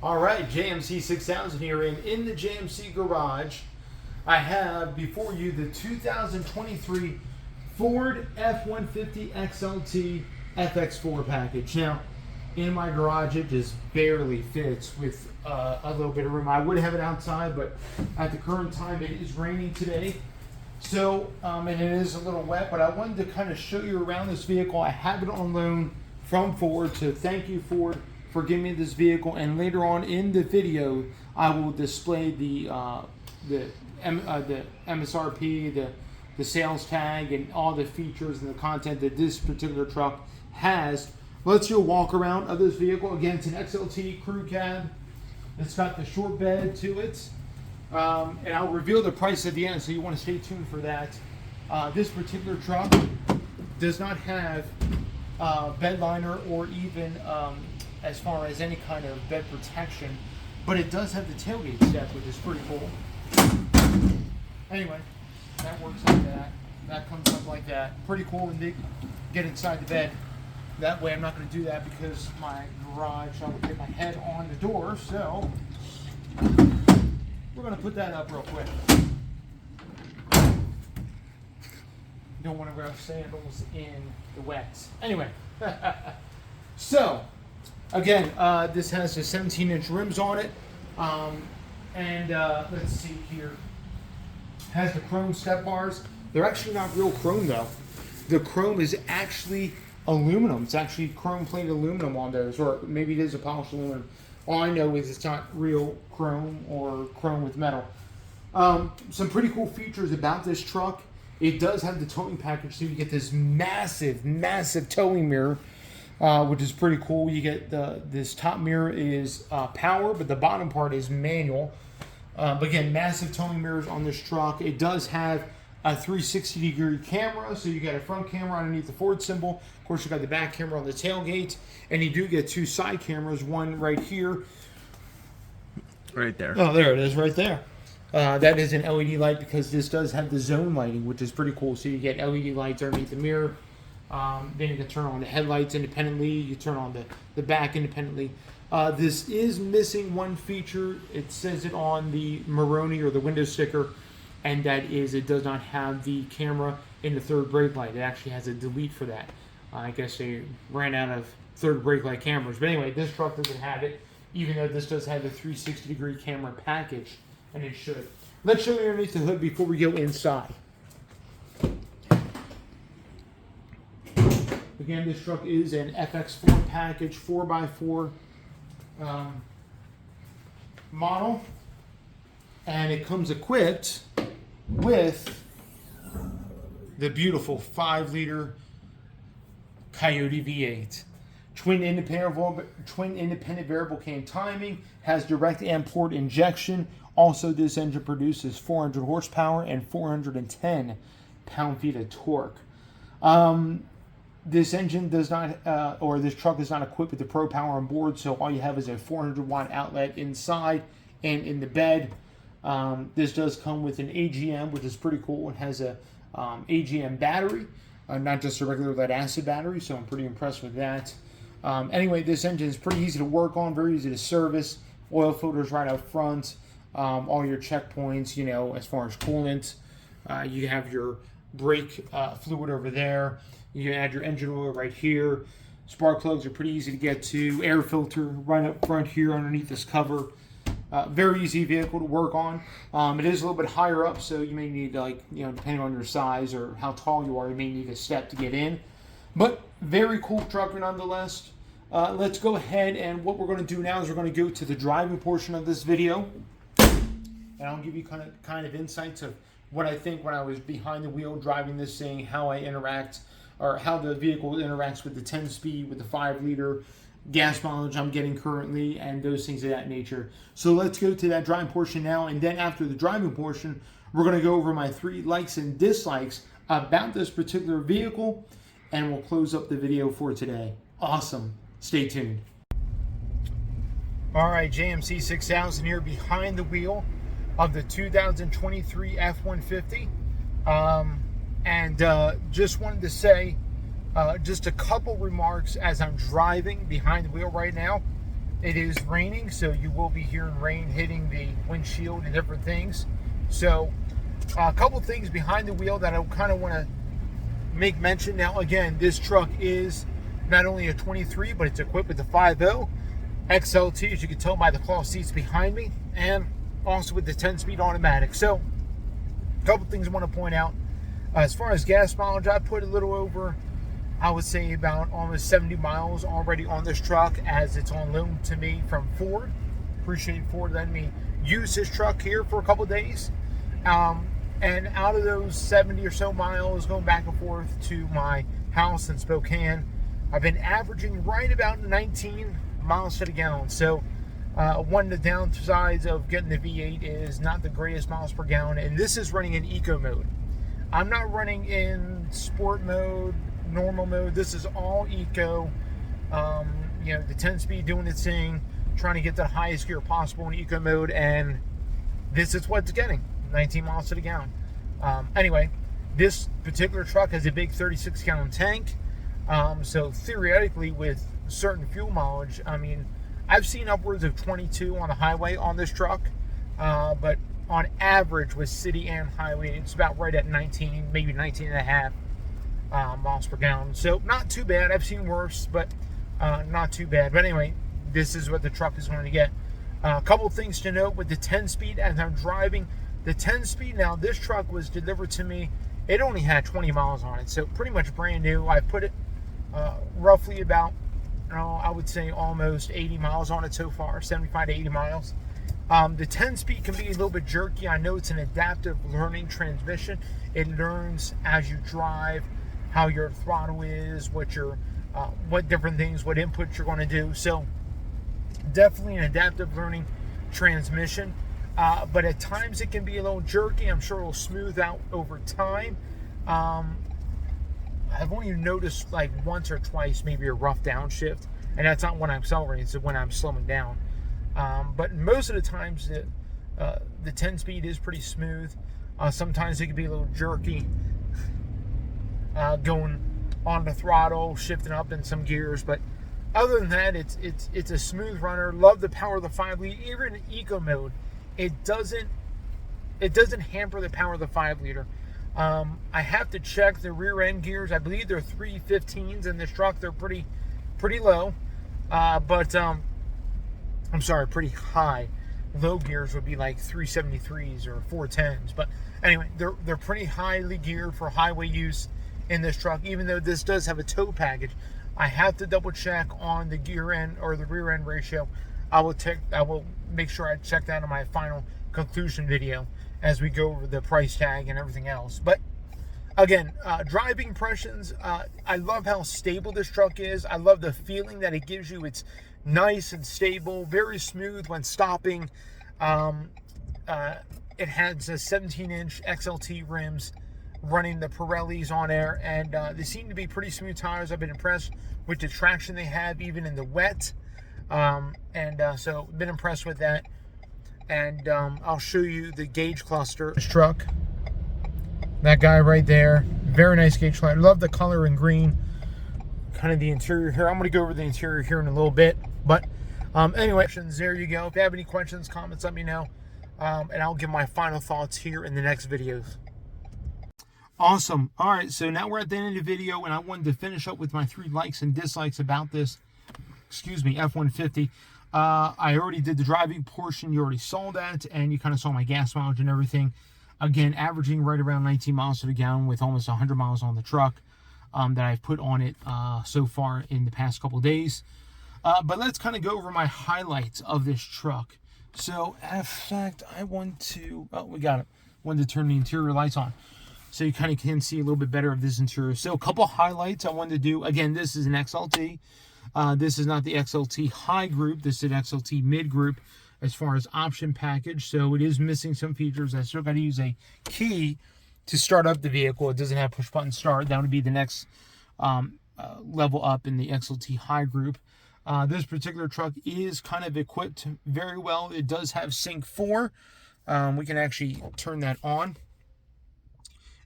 All right, JMC 6000 here, and in the JMC garage, I have before you the 2023 Ford F150 XLT FX4 package. Now, in my garage, it just barely fits with a little bit of room. I would have it outside, but at the current time, it is raining today. So, and it is a little wet, but I wanted to kind of show you around this vehicle. I have it on loan from Ford, so thank you, Ford, for giving me this vehicle. And later on in the video, I will display the MSRP, the sales tag, and all the features and the content that this particular truck has. Let's do a walk around of this vehicle. Again, it's an XLT crew cab. It's got the short bed to it. And I'll reveal the price at the end, so you want to stay tuned for that. This particular truck does not have bed liner or even as far as any kind of bed protection, but it does have the tailgate step, which is pretty cool. Anyway, that works like that. That comes up like that. Pretty cool when they get inside the bed. That way I'm not going to do that because my garage, I would get my head on the door, so we're going to put that up real quick. Don't want to wear sandals in the wet. Anyway, so again, this has the 17-inch rims on it, and let's see here. Has the chrome step bars. They're actually not real chrome though. The chrome is actually aluminum. It's actually chrome plated aluminum on those, or maybe it is a polished aluminum. All I know is it's not real chrome or chrome with metal. Some pretty cool features about this truck. It does have the towing package, so you get this massive, massive towing mirror, which is pretty cool. You get this top mirror is power, but the bottom part is manual. But again, massive towing mirrors on this truck. It does have a 360-degree camera, so you got a front camera underneath the Ford symbol. Of course, you got the back camera on the tailgate, and you do get two side cameras, one right here. Right there. Oh, there it is, right there. That is an LED light because this does have the zone lighting, which is pretty cool. So you get LED lights underneath the mirror. Then you can turn on the headlights independently. You turn on the back independently. This is missing one feature. It says it on the Maroni or the window sticker, and that is it does not have the camera in the third brake light. It actually has a delete for that. I guess they ran out of third brake light cameras. But anyway, this truck doesn't have it, even though this does have the 360-degree camera package, and it should. Let's show you underneath the hood before we go inside. Again, this truck is an FX4 package, 4x4 model, and it comes equipped with the beautiful 5-liter Coyote V8. Twin independent variable cam timing, has direct and port injection. Also, this engine produces 400 horsepower and 410 pound-feet of torque. This engine does not, or this truck is not equipped with the Pro Power on board, so all you have is a 400-watt outlet inside and in the bed. This does come with an AGM, which is pretty cool. It has a AGM battery, not just a regular lead-acid battery, so I'm pretty impressed with that. Anyway, this engine is pretty easy to work on, very easy to service. Oil filters right out front. All your checkpoints, you know, as far as coolant. You have your brake fluid over there. You can add your engine oil right here. Spark plugs are pretty easy to get to. Air filter right up front here underneath this cover. Very easy vehicle to work on. It is a little bit higher up, so you may need, like, you know, depending on your size or how tall you are, you may need a step to get in. But very cool truck nonetheless. Let's go ahead, and what we're going to do now is we're going to go to the driving portion of this video, and I'll give you kind of insights of what I think when I was behind the wheel driving this thing, how I interact, or how the vehicle interacts with the 10-speed, with the 5-liter gas mileage I'm getting currently, and those things of that nature. So let's go to that driving portion now, and then after the driving portion, we're going to go over my 3 likes and dislikes about this particular vehicle, and we'll close up the video for today. Awesome. Stay tuned. All right, JMC 6000 here behind the wheel of the 2023 F150. Just wanted to say just a couple remarks as I'm driving behind the wheel right now. it is raining, so you will be hearing rain hitting the windshield and different things. So a couple things behind the wheel that I kind of want to make mention. Now, again, this truck is not only a 23, but it's equipped with the 5.0 XLT, as you can tell by the cloth seats behind me, and also with the 10-speed automatic. So a couple things I want to point out. As far as gas mileage, I put a little over, I would say about almost 70 miles already on this truck, as it's on loan to me from Ford. Appreciate Ford letting me use this truck here for a couple days. And out of those 70 or so miles going back and forth to my house in Spokane, I've been averaging right about 19 miles to the gallon. So one of the downsides of getting the V8 is not the greatest miles per gallon, and this is running in eco mode. I'm not running in sport mode, normal mode. This is all eco. You know, the 10-speed doing its thing, trying to get the highest gear possible in eco mode, and this is what it's getting, 19 miles to the gallon. Anyway, this particular truck has a big 36-gallon tank. So theoretically, with certain fuel mileage, I mean, I've seen upwards of 22 on the highway on this truck, but on average with city and highway, it's about right at 19, maybe 19 and a half miles per gallon. So not too bad. I've seen worse, but not too bad. But anyway, this is what the truck is going to get. A couple of things to note with the 10-speed as I'm driving. The 10-speed, now this truck was delivered to me, it only had 20 miles on it, so pretty much brand new. I put it roughly about, I would say almost 80 miles on it so far, 75 to 80 miles. The 10-speed can be a little bit jerky. I know it's an adaptive learning transmission. It learns as you drive how your throttle is, what different things, what inputs you're going to do. So definitely an adaptive learning transmission. But at times it can be a little jerky. I'm sure it'll smooth out over time. I've only noticed like once or twice maybe a rough downshift, and that's not when I'm accelerating, it's when I'm slowing down. But most of the times the 10-speed is pretty smooth. Sometimes it can be a little jerky, going on the throttle, shifting up in some gears. But other than that, it's a smooth runner. Love the power of the 5-liter, even in eco mode. It doesn't hamper the power of the 5-liter. I have to check the rear end gears. I believe they're 315s in this truck. They're pretty low, but I'm sorry, pretty high. Low gears would be like 373s or 410s. But anyway, they're pretty highly geared for highway use in this truck. Even though this does have a tow package, I have to double check on the gear end or the rear end ratio. I will make sure I check that in my final conclusion video as we go over the price tag and everything else. But again, driving impressions, I love how stable this truck is. I love the feeling that it gives you. It's nice and stable, very smooth when stopping. It has a 17-inch XLT rims running the Pirellis on there, and they seem to be pretty smooth tires. I've been impressed with the traction they have even in the wet. So been impressed with that. And I'll show you the gauge cluster. This truck, that guy right there, very nice gauge cluster. Love the color in green, kind of the interior here. I'm going to go over the interior here in a little bit, but anyway, there you go. If you have any questions, comments, let me know, and I'll give my final thoughts here in the next videos. Awesome. All right, so now we're at the end of the video, and I wanted to finish up with my 3 likes and dislikes about this F-150. I already did the driving portion. You already saw that, and you kind of saw my gas mileage and everything. Again, averaging right around 19 miles to the gallon with almost 100 miles on the truck that I've put on it so far in the past couple of days. But let's kind of go over my highlights of this truck. So, in fact, I want to... Oh, we got it. Wanted to turn the interior lights on, so you kind of can see a little bit better of this interior. So, a couple highlights I wanted to do. Again, this is an XLT. This is not the XLT high group. This is an XLT mid group as far as option package. So it is missing some features. I still got to use a key to start up the vehicle. It doesn't have push button start. That would be the next level up in the XLT high group. This particular truck is kind of equipped very well. It does have Sync 4. We can actually turn that on.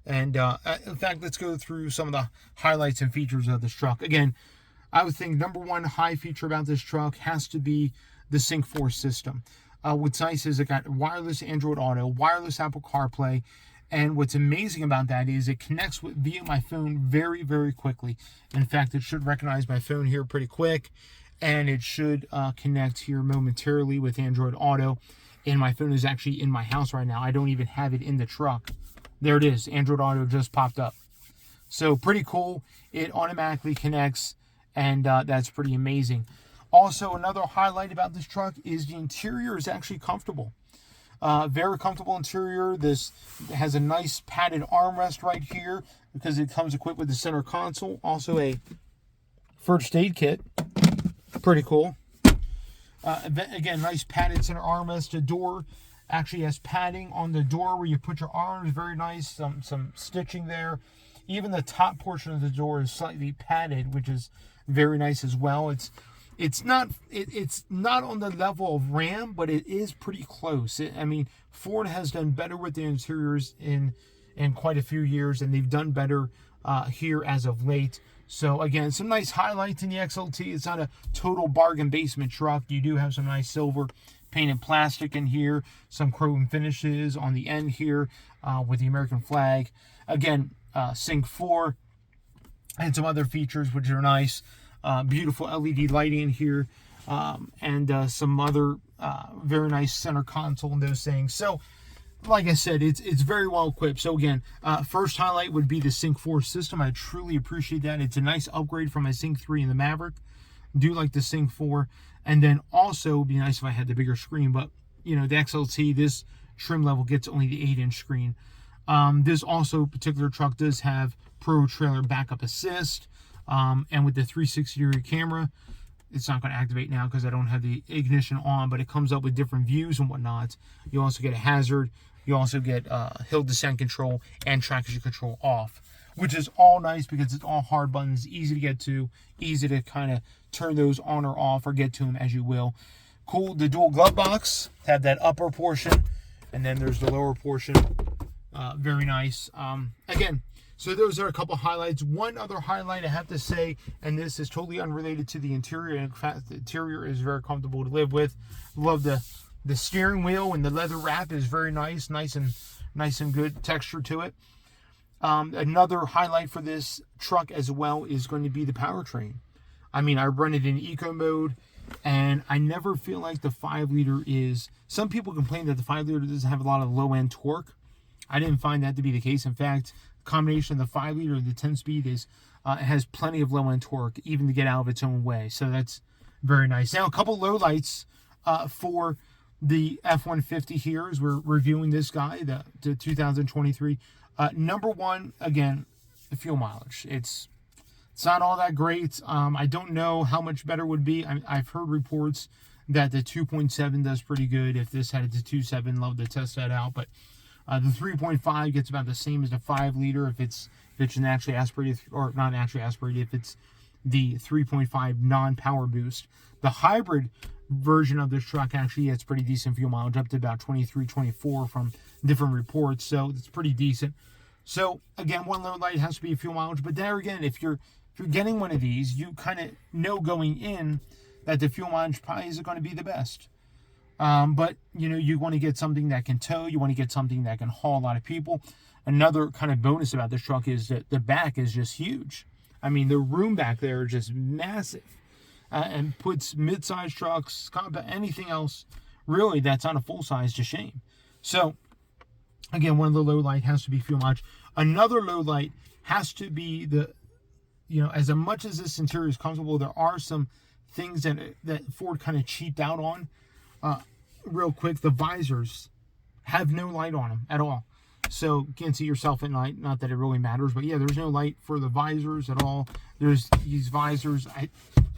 And in fact, let's go through some of the highlights and features of this truck. Again, I would think number one high feature about this truck has to be the Sync 4 system. What's nice is it got wireless Android Auto, wireless Apple CarPlay, and what's amazing about that is it connects via my phone very, very quickly. In fact, it should recognize my phone here pretty quick, and it should connect here momentarily with Android Auto. And my phone is actually in my house right now. I don't even have it in the truck. There it is. Android Auto just popped up. So pretty cool. It automatically connects, and that's pretty amazing. Also, another highlight about this truck is the interior is actually comfortable. Very comfortable interior. This has a nice padded armrest right here because it comes equipped with the center console. Also a first aid kit. Pretty cool. Again, nice padded center armrest. The door actually has padding on the door where you put your arms. Very nice. Some stitching there. Even the top portion of the door is slightly padded, which is very nice as well. It's not on the level of Ram, but it is pretty close. I mean, Ford has done better with the interiors in quite a few years, and they've done better here as of late. So again, some nice highlights in the XLT. It's not a total bargain basement truck. You do have some nice silver painted plastic in here, some chrome finishes on the end here with the American flag. Again, Sync 4 and some other features which are nice. Beautiful LED lighting in here, and some other very nice center console and those things. So, like I said, it's very well equipped. So again, first highlight would be the Sync 4 system. I truly appreciate that. It's a nice upgrade from my Sync 3 and the Maverick. Do like the Sync 4, and then also it'd be nice if I had the bigger screen. But you know, the XLT, this trim level gets only the 8-inch screen. This also particular truck does have Pro Trailer Backup Assist. And with the 360-degree camera, it's not going to activate now because I don't have the ignition on, but it comes up with different views and whatnot. You also get a hazard. You also get hill descent control and traction control off, which is all nice because it's all hard buttons, easy to get to, easy to kind of turn those on or off or get to them as you will. Cool. The dual glove box, have that upper portion, and then there's the lower portion. Very nice. Again, so those are a couple highlights. One other highlight I have to say, and this is totally unrelated to the interior. In fact, the interior is very comfortable to live with. Love the steering wheel, and the leather wrap is very nice and good texture to it. Another highlight for this truck as well is going to be the powertrain. I mean, I run it in eco mode, and I never feel like the 5-liter is. Some people complain that the 5-liter doesn't have a lot of low-end torque. I didn't find that to be the case. In fact, combination of the 5-liter and the 10-speed is it has plenty of low-end torque, even to get out of its own way. So that's very nice. Now, a couple lowlights for the F-150 here as we're reviewing this guy, the 2023. Number one, again, the fuel mileage. It's not all that great. I don't know how much better it would be. I've heard reports that the 2.7 does pretty good. If this had the 2.7, love to test that out. But the 3.5 gets about the same as the 5-liter if it's naturally aspirated, or not naturally aspirated, if it's the 3.5 non-power boost. The hybrid version of this truck actually gets pretty decent fuel mileage, up to about 23, 24 from different reports, so it's pretty decent. So again, one low light has to be fuel mileage, but there again, if you're getting one of these, you kind of know going in that the fuel mileage probably isn't going to be the best. But you know, you want to get something that can tow, you want to get something that can haul a lot of people. Another kind of bonus about this truck is that the back is just huge. I mean, the room back there is just massive, and puts mid-size trucks, compact, anything else really that's on a full size to shame. So again, one of the low light has to be fuel mileage. Another low light has to be as much as this interior is comfortable, there are some things that Ford kind of cheaped out on. Real quick, the visors have no light on them at all, so you can't see yourself at night. Not that it really matters, but yeah, there's no light for the visors at all. There's these visors,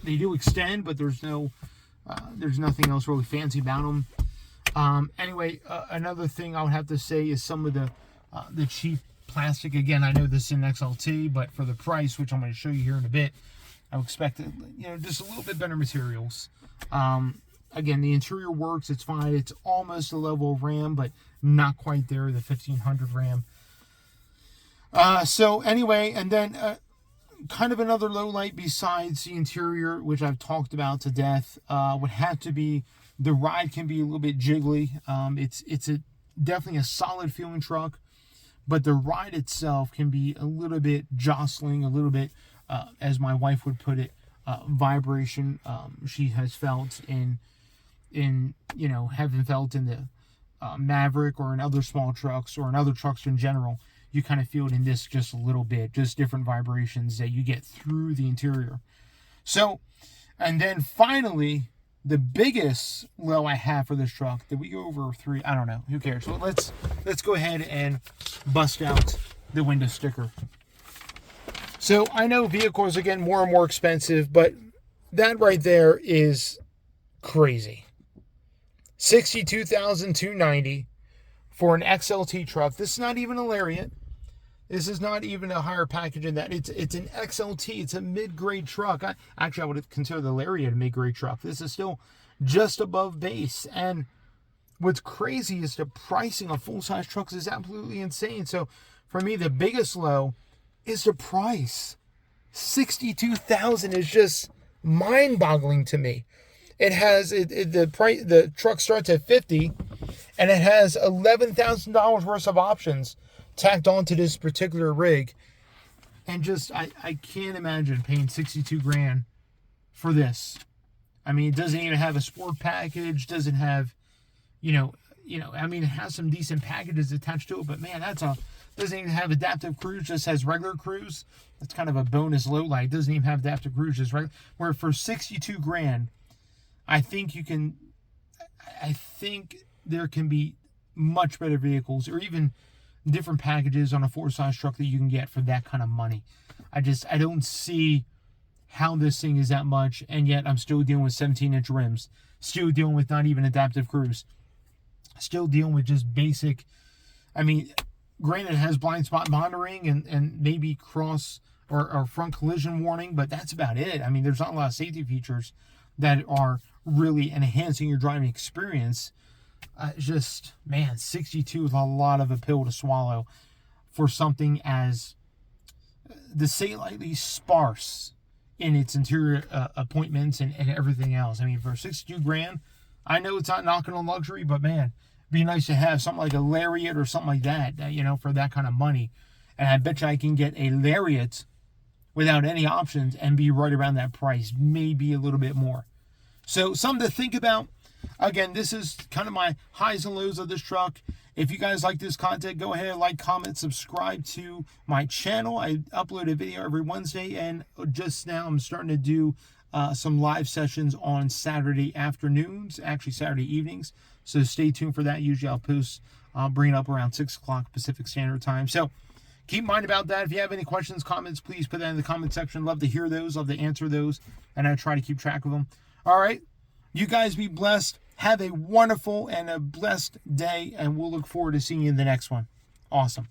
they do extend, but there's nothing else really fancy about them. Anyway, another thing I would have to say is some of the cheap plastic. Again, I know this is an XLT, but for the price, which I'm going to show you here in a bit, I would expect just a little bit better materials. Again, the interior works, it's fine. It's almost a level of Ram, but not quite there, the 1500 Ram. So anyway, and then kind of another low light besides the interior, which I've talked about to death, would have to be the ride can be a little bit jiggly. It's definitely a solid feeling truck, but the ride itself can be a little bit jostling, a little bit, as my wife would put it, vibration. She has felt in having felt in the Maverick or in other small trucks or in other trucks in general. You kind of feel it in this just a little bit, just different vibrations that you get through the interior. So, and then finally, the biggest low I have for this truck, did we go over 3? I don't know. Who cares? So let's go ahead and bust out the window sticker. So I know vehicles are getting more and more expensive, but that right there is crazy. $62,290 for an XLT truck. This is not even a Lariat. This is not even a higher package than that. It's an XLT. It's a mid-grade truck. I would consider the Lariat a mid-grade truck. This is still just above base. And what's crazy is the pricing of full-size trucks is absolutely insane. So for me, the biggest low is the price. $62,000 is just mind-boggling to me. It has the truck starts at $50,000, and it has $11,000 worth of options tacked onto this particular rig. And just I can't imagine paying $62,000 for this. I mean, it doesn't even have a sport package, doesn't have, I mean, it has some decent packages attached to it, but man, doesn't even have adaptive cruise, just has regular cruise. That's kind of a bonus low light. Doesn't even have adaptive cruise, just regular. Where for $62,000, I think there can be much better vehicles or even different packages on a full-size truck that you can get for that kind of money. I don't see how this thing is that much, and yet I'm still dealing with 17-inch rims, still dealing with not even adaptive cruise, still dealing with just basic. I mean, granted, it has blind spot monitoring and maybe cross or front collision warning, but that's about it. I mean, there's not a lot of safety features that are really enhancing your driving experience. Just, man, 62 is a lot of a pill to swallow for something as, to say lightly, sparse in its interior appointments and everything else. I mean, for $62,000, I know it's not knocking on luxury, but man, it'd be nice to have something like a Lariat or something like that, for that kind of money. And I bet you I can get a Lariat without any options and be right around that price, maybe a little bit more. So something to think about. Again, this is kind of my highs and lows of this truck. If you guys like this content, go ahead, like, comment, subscribe to my channel. I upload a video every Wednesday, and just now I'm starting to do some live sessions on Saturday afternoons, actually Saturday evenings. So stay tuned for that. Usually I'll bring it up around 6 o'clock Pacific Standard Time. So keep in mind about that. If you have any questions, comments, please put that in the comment section. Love to hear those, love to answer those, and I try to keep track of them. All right. You guys be blessed. Have a wonderful and a blessed day, and we'll look forward to seeing you in the next one. Awesome.